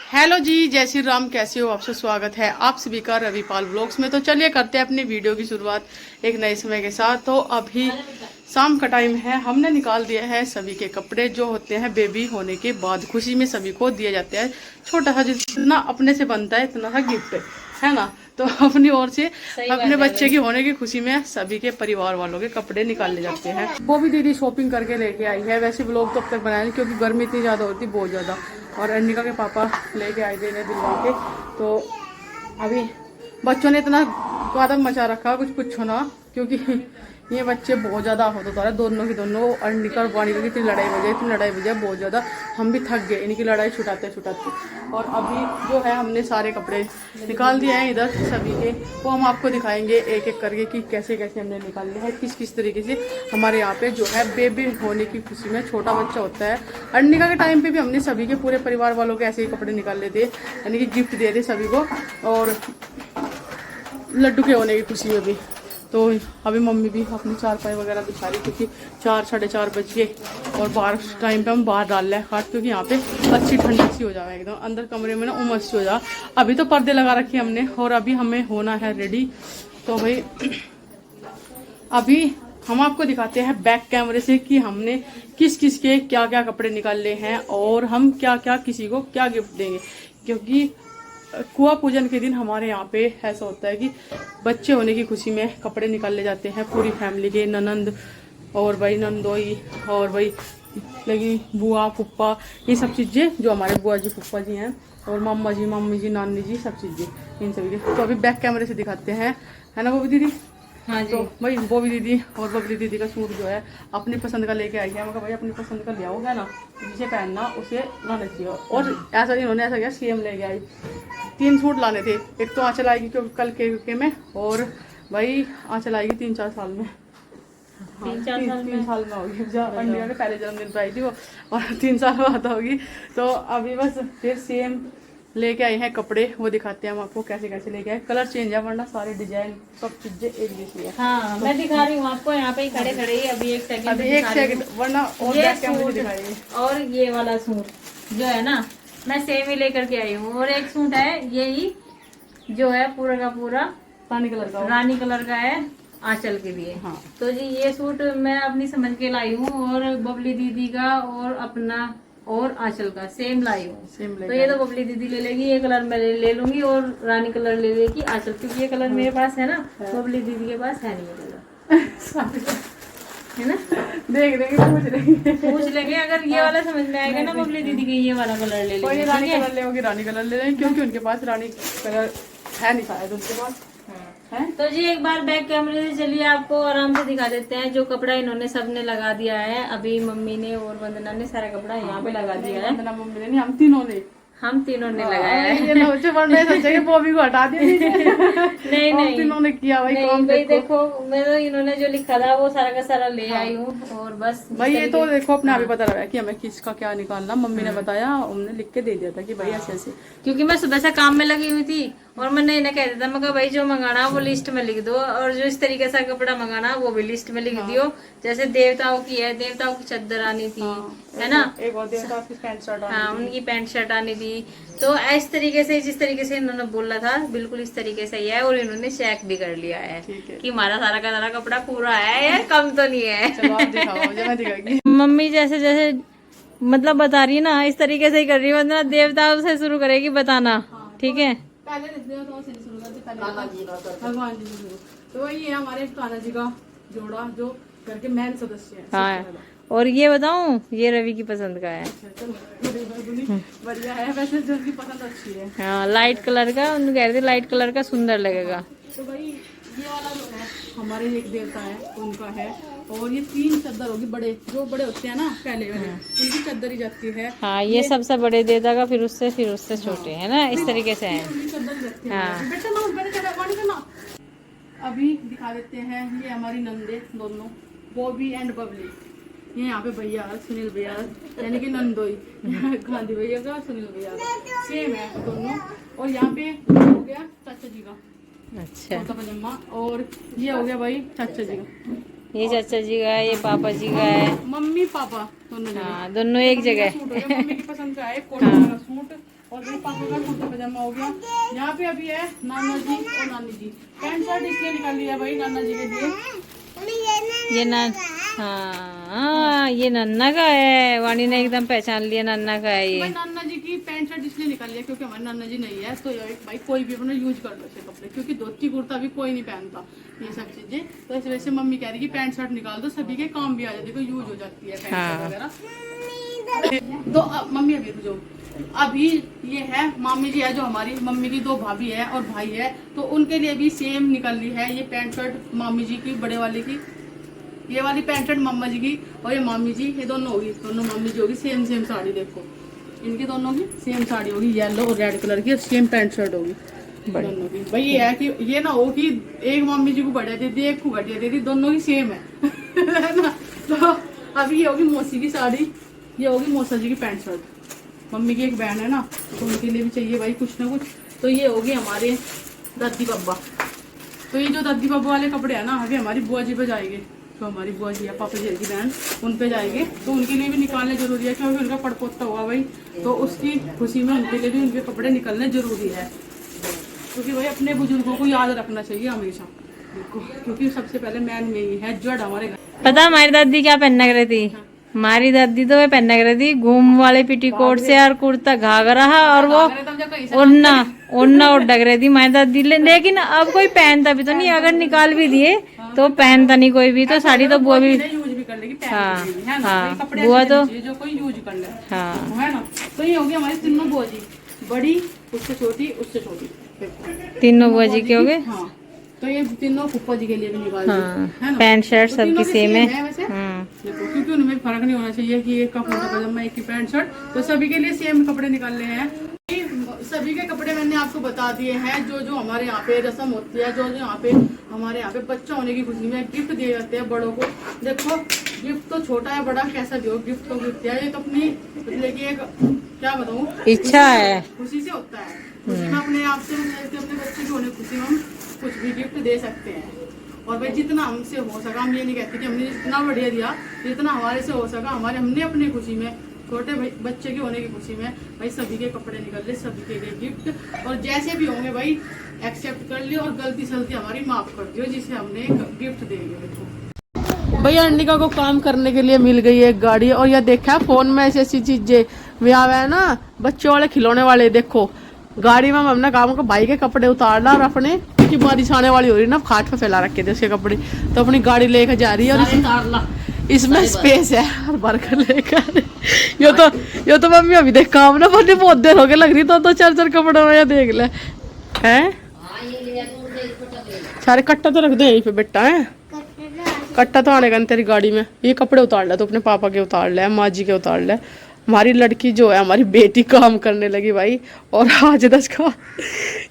Hello जी, जय श्री राम। कैसे हो आप सब? स्वागत है आप सभी का रविपाल ब्लॉग्स में। तो चलिए करते हैं अपनी वीडियो की शुरुआत एक नए समय के साथ। तो अभी शाम का टाइम है, हमने निकाल दिया है सभी के कपड़े जो होते हैं बेबी होने के बाद खुशी में सभी को दिया जाता है। छोटा सा जितना अपने से बनता है इतना सा गिफ्ट है ना। तो अपनी ओर से अपने बच्चे की होने की खुशी में सभी के परिवार वालों के कपड़े निकाले जाते हैं। वो भी दीदी शॉपिंग करके लेके आई है। वैसे व्लॉग तो अब तक बनाया नहीं क्योंकि गर्मी इतनी ज़्यादा होती है, बहुत ज़्यादा। और अर्निका के पापा लेके आए थे इन्हें दिलवा के। तो अभी बच्चों ने इतना कदम मचा रखा कुछ पूछो ना, क्योंकि ये बच्चे बहुत ज़्यादा होता था दोनों की दोनों। अर्निका और वानिका की इतनी लड़ाई वजह बहुत ज़्यादा। हम भी थक गए इनकी लड़ाई छुटाते छुटाते। और अभी जो है हमने सारे कपड़े निकाल दिए हैं इधर सभी के। वो हम आपको दिखाएंगे एक एक करके कि कैसे कैसे हमने निकाले हैं, किस किस तरीके से हमारे यहाँ पे जो है बेबी होने की खुशी में छोटा बच्चा होता है। अर्निका के टाइम पे भी हमने सभी के पूरे परिवार वालों के ऐसे ही कपड़े निकाले थे, यानी कि गिफ्ट दिए थे सभी को। और लड्डू के होने की खुशी में भी। तो अभी मम्मी भी अपनी चारपाई वगैरह बिछा रही, क्योंकि 4 साढ़े 4 बज गए और बाहर टाइम पे हम बाहर डाल रहे हैं खाट, क्योंकि यहाँ पे अच्छी ठंडी सी हो जाए एकदम। अंदर कमरे में ना उमस सी हो जाए। अभी तो पर्दे लगा रखे हमने और अभी हमें होना है रेडी। तो भाई अभी हम आपको दिखाते हैं बैक कैमरे से कि हमने किस किस के क्या क्या कपड़े निकाले हैं और हम क्या क्या किसी को क्या गिफ्ट देंगे। क्योंकि कुआं पूजन के दिन हमारे यहाँ पे ऐसा होता है कि बच्चे होने की खुशी में कपड़े निकाले जाते हैं पूरी फैमिली के। ननंद और भाई नंदोई और भाई लगी बुआ फुप्पा, ये सब चीज़ें जो हमारे बुआ जी फुप्पा जी हैं, और मामा जी मम्मी जी नानी जी, सब चीज़ें इन सभी के। तो अभी बैक कैमरे से दिखाते हैं, है ना बबी दीदी? हाँ जी। तो भाई बॉबी दीदी और बबली दीदी का सूट जो है अपनी पसंद का लेके आई है। मैं कहा भाई अपनी पसंद का ले आओगे ना, जिसे पहनना उसे लाना चाहिए। और ऐसा इन्होंने ऐसा किया, सेम लेके आई। 3 सूट लाने थे। एक तो आंचल आएगी क्योंकि कल के में, और भाई आंचल आएगी 3-4 साल में। 3 साल में होगी। अंडिया के पहले जन्मदिन पर आई थी वो, और 3 साल बाद होगी। तो अभी बस फिर सेम लेके आए हैं कपड़े, वो दिखाते हैं हम आपको कैसे कैसे लेके आए। कलर चेंज है वरना सारे डिजाइन सब चीजें एक जैसी है। हाँ, मैं दिखा रही हूँ आपको यहाँ पे ही खड़े खड़े ही। अभी एक सेकंड वरना और बैक कैमरे से दिखाइए। और ये वाला सूट जो है ना, मैं सेम ही लेकर के आई हूँ। और एक सूट है यही जो है पूरा का पूरा रानी कलर का है आंचल के लिए। हाँ। तो जी ये सूट मैं अपनी समझ के लाई हूँ, और बबली दीदी का और अपना और आंचल का सेम लाई हूँ। तो ये तो बबली दीदी ले लेगी, ये कलर मैं ले लूंगी, और रानी कलर ले लेगी आंचल, क्योंकि ये कलर मेरे पास है ना, बबली दीदी के पास है नहीं ये कलर। है ना, पूछ लेंगे अगर ये वाला समझ में आएगा ना बबली दीदी के, ये वाला कलर ले लेंगे। रानी कलर ले, रानी कलर ले लेंगे, क्योंकि उनके पास रानी कलर है नहीं शायद उनके पास है। तो जी एक बार बैक कैमरे से चलिए आपको आराम से दिखा देते हैं। जो कपड़ा इन्होंने सबने लगा दिया है, अभी मम्मी ने और वंदना ने सारा कपड़ा यहाँ पे लगा दिया है। वंदना मम्मी ने नहीं, हम तीनों ने लगाया है। ये सोचा कि बॉबी को हटा दिया। नहीं तीनों ने किया भाई काम। भाई देखो मैं तो इन्होंने जो लिखा था वो सारा का सारा ले आई हूँ। और बस भाई ये तो देखो अपने आप ही पता लगा कि हमें किसका क्या निकालना। मम्मी ने बताया, उन्होंने लिख के दे दिया था कि भाई ऐसे ऐसे। क्योंकि मैं सुबह से काम में लगी हुई थी और मैंने इन्हें कह दिया था, मैं कहा भाई जो मंगाना वो लिस्ट में लिख दो, और जो इस तरीके से कपड़ा मंगाना वो भी लिस्ट में लिख दियो। जैसे देवताओं की है, देवताओं की चद्दर आनी थी, है ना, एक और देवता की पैंट शर्ट आनी, हाँ उनकी पैंट शर्ट आनी थी। तो इस तरीके से जिस तरीके से इन्होंने बोला था बिल्कुल इस तरीके से ही है। और इन्होंने चेक भी कर लिया है कि हमारा सारा का सारा कपड़ा पूरा है, यार कम तो नहीं है। चलो आप दिखाओ, मुझे मैं दिखाऊंगी। मम्मी जैसे जैसे मतलब बता रही है ना, इस तरीके से ही कर रही है, वरना देवताओं से शुरू करेगी बताना। ठीक है, भगवान जी से। तो वही है हमारे कान्हा जी का जोड़ा जो घर के मेन सदस्य है। हाँ, और ये बताऊं, ये रवि की पसंद का है। बढ़िया है, वैसे जो की पसंद अच्छी है। हाँ, लाइट कलर का, उन्होंने कह रहे थे लाइट कलर का सुंदर लगेगा। तो भाई ये वाला जो है हमारे एक देवता है उनका है। और ये 3 चद्दर होगी, बड़े जो बड़े होते हैं ना पहले वाले, उनकी चद्दर ही जाती है। हाँ, ये सबसे बड़े देता का, फिर उससे छोटे है ना, इस तरीके से है। हाँ, अभी दिखा देते हैं। ये हमारी नंदे दोनों, बॉबी एंड बबली। ये यहाँ पे भैया सुनील भैया, यानी कि नंदोई गांधी भैया का, सुनील भैया का सेम है दोनों। और यहाँ पे हो गया चाचा जी का अच्छा पजामा, और ये हो गया भाई चाचा जी का। ये चाचा जी का है, ये पापा जी का है, मम्मी पापा दोनों। हाँ दोनों एक जगह। मम्मी की पसंद का है कॉटन वाला सूट, और भाई पापा का कुर्ता पजामा हो गया। यहाँ पे अभी है नाना जी और नानी जी। पैंट शर्ट इसलिए निकाल लिया भाई नाना जी के लिए। ये ना, हाँ ये नन्ना का है, वाणी ने एकदम पहचान लिया नन्ना का है ये। भाई नाना जी की पैंट शर्ट इसलिए निकाल लिया क्योंकि हमारे नाना जी नहीं है, तो भाई कोई भी अपना यूज कर लो ऐसे कपड़े, क्योंकि धोती कुर्ता भी कोई नहीं पहनता ये सब चीजें। तो इस वजह से मम्मी कह रही कि पैंट शर्ट निकाल दो, सभी के काम भी आ जाती है, यूज हो जाती है पैंट शर्ट वगैरह। तो मम्मी अभी रुको, अभी ये है मामी जी है जो हमारी मम्मी की दो भाभी है और भाई है, तो उनके लिए भी सेम निकल ली है ये पैंट शर्ट मामी जी की, बड़े वाले की। ये वाली पैंट शर्ट मम्मा जी की और ये मामी जी, ये दोनों होगी, दोनों मामी जी होगी सेम सेम साड़ी। देखो इनकी दोनों की सेम साड़ी होगी, येलो और रेड कलर की, और सेम पैंट शर्ट होगी दोनों की। भाई ये है कि ये ना हो कि एक मामी जी को बढ़िया दे दी एक को घटिया दे दी, दोनों की सेम है ना। तो अभी ये होगी मौसी की साड़ी, ये होगी मौसा जी की पैंट शर्ट। मम्मी की एक बहन है ना, तो उनके लिए भी चाहिए भाई कुछ ना कुछ। तो ये होगी हमारे दादी बब्बा। तो ये जो दादी बब्बा वाले कपड़े है ना, अभी हमारी बुआ जी पे जाएंगे, तो हमारी बुआ जी है पापा जी की बहन, उन पे जाएंगे, तो उनके लिए भी निकालने जरूरी है क्योंकि उनका पड़पोता हुआ भाई, तो उसकी खुशी में उनके लिए भी उनके कपड़े निकलने जरूरी है, क्योंकि भाई अपने बुजुर्गों को याद रखना चाहिए हमेशा, क्योंकि सबसे पहले मैन में ही है जड़ हमारे घर। पता हमारी दादी क्या पहनना कर रही थी? हमारी दादी तो वे पहनना कर रही थी घूम वाले पेटीकोट से और कुर्ता घाघरा और वो ओढ़ना ओढ़ना और डग रही थी हमारी दादी। लेकिन अब कोई पहनता भी तो नहीं, अगर निकाल भी दिए तो पहनता नहीं कोई भी। तो साड़ी तो बुआ भी यूज भी कर लेगी, हाँ हाँ कपड़े बुआ तो जो कोई यूज कर ले, हाँ है ना। तो ये होगी हमारी तीनों बुआ जी, बड़ी उससे छोटी उससे छोटी, तीनों बुआ जी के हो गए। हाँ तो ये तीनों फूफा जी के लिए भी निकाल हाँ, पैंट शर्ट सबकी सेम है वैसे देखो, क्योंकि उनमें फर्क नहीं होना चाहिए कि एक का कुर्ता पजामा एक की पैंट शर्ट, तो सभी के लिए सेम कपड़े निकालने हैं। सभी के कपड़े मैंने आपको बता दिए हैं, जो जो हमारे यहाँ पे रस्म होती है, जो जो यहाँ पे हमारे यहाँ पे बच्चा होने की खुशी में गिफ्ट दिए जाते हैं बड़ों को। देखो गिफ्ट तो छोटा है बड़ा कैसा भी हो, गिफ्ट तो गिफ्ट है, ये तो अपनी मतलब कि एक क्या बताऊँ इच्छा है, खुशी से होता है। खुशी में अपने आप से अपने बच्चे की होने खुशी में हम कुछ भी गिफ्ट दे सकते हैं। और भाई जितना हमसे हो सका, हम ये नहीं कहते कि हमने जितना बढ़िया दिया, जितना हमारे से हो सका हमने अपनी खुशी में, छोटे बच्चे के होने की खुशी में भाई सभी के कपड़े निकल ले, सभी के लिए गिफ्ट, और जैसे भी होंगे भाई एक्सेप्ट कर लियो और गलती सलती हमारी माफ कर दियो जिसे हमने गिफ्ट देंगे। भैया अंडिका को काम करने के लिए मिल गई है एक गाड़ी, और यह देखा फोन में ऐसी ऐसी चीजें वे आवे है ना, बच्चों वाले खिलौने वाले। देखो गाड़ी में हम अपने काम को भाई के कपड़े उतार ला और अपने की बारिश आने वाली हो रही ना, खाट पे फैला रखे थे उसके कपड़े, तो अपनी गाड़ी लेकर जा रही है और इसमें स्पेस है और भर कर लेकर। यो तो मम्मी अभी देख काम ना बोले बहुत देर हो गए लग रही, तो चार चार कपड़े में देख ले हैं। सारे कट्टा तो रख दे यहीं पे बेटा है, कट्टा तो आने का तेरी गाड़ी में। ये कपड़े उतार ले तो अपने पापा के उतार ले, माँ जी के उतार ले। हमारी लड़की जो है हमारी बेटी काम करने लगी भाई, और आज 10 का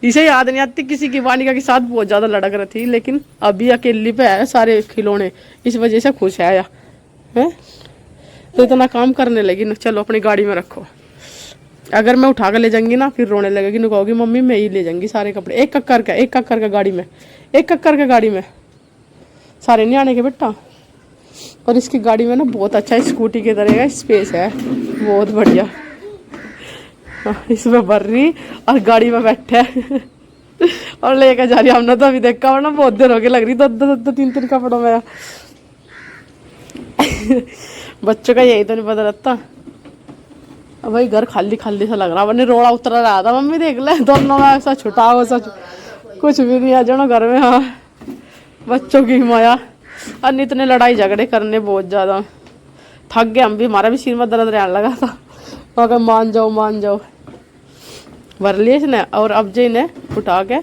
इसे याद नहीं आती किसी की, वानिका के साथ बहुत ज्यादा लड़क रही थी, लेकिन अभी अकेली पे है सारे खिलौने, इस वजह से खुश है या है, तो इतना काम करने लगी ना। चलो अपनी गाड़ी में रखो, अगर मैं उठा कर ले जाऊंगी ना फिर रोने लगेगी, न कहोगी मम्मी मैं ही ले जाऊंगी सारे कपड़े, एक कक्कर का गाड़ी में, एक कक्कर का गाड़ी में सारे नहीं आने के बेटा। और इसकी गाड़ी में ना बहुत अच्छा स्कूटी की तरह का स्पेस है, बहुत बढ़िया। इसमें भर रही और गाड़ी में बैठे और लेकर जा रही। हमने तो अभी देखा हो ना, बहुत देर हो गई लग रही, दो तीन कपड़ों में। बच्चों का यही तो नहीं पता लगता। अब भाई घर खाली खाली सा लग रहा, मैंने रोड़ा उतरा रहा था, मम्मी देख ले दोनों में ऐसा छुटा हो, ऐसा कुछ भी नहीं आ जाना घर में। हाँ बच्चों की माया, और इतने लड़ाई झगड़े करने बहुत ज्यादा थक गए हम भी, हमारा भी सिर में दर्द रहने लगा था, मगर मान जाओ भर लिए इसने। और अब जे ने उठा के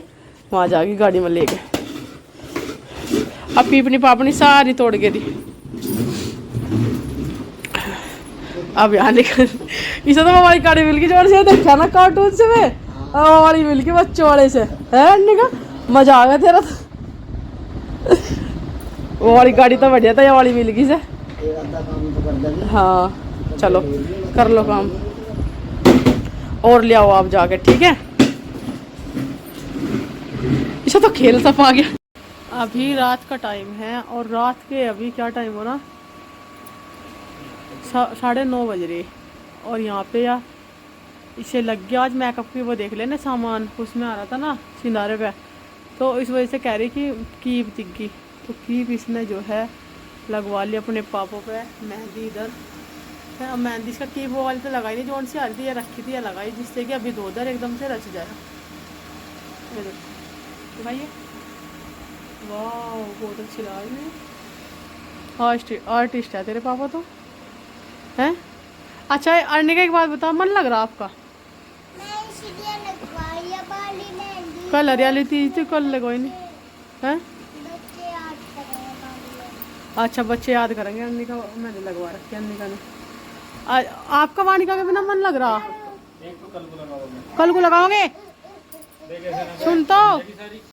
वहां जाके गाड़ी में ले गए। अब पीपनी पापनी सारी तोड़ के दी। अब यहाँ निकल इसे तो हमारी गाड़ी मिल गई जोर से, देखा ना कार्टून से में हमारी मिल गई बच्चों वाले से है, का मजा आ गया तेरा तो। वो वाली गाड़ी तो बढ़िया था, ये वाली मिल गई से। हाँ चलो कर लो काम और ले आओ आप जाके, ठीक है। इसे तो खेल सब आ गया। अभी रात का टाइम है और रात के अभी क्या टाइम हो रहा, 9:30 बज रहे, और यहाँ पे या इसे लग गया। आज मेकअप की वो देख लेना सामान उसमें आ रहा था ना सिंदारे पे, तो इस वजह से कह रही कि कीप दिख गई, तो कीप इसने जो है लगवा ली अपने पापों पे। मेहंदी इधर है, अब मेहंदी इसका कीप वो वाली तो लगाई नहीं, जोन सी आ रही थी या रखी थी या लगाई, जिससे कि अभी दो उधर एकदम से रच जाए। ये देखो दिखाइए, वाह बहुत अच्छी लगा रही है। आर्टिस्ट है तेरे पापा तो हैं। अच्छा अर्निका एक बात बताओ, मन लग रहा आपका? कल हरियाली थी कल लगवाई नहीं है? अच्छा बच्चे याद करेंगे, अर्निका मैंने लगवा रखी है, अर्निका ने। आपका वानिका के बिना मन लग रहा? एक तो कल को लगाओगे, कल को लगाओगे? सुन तो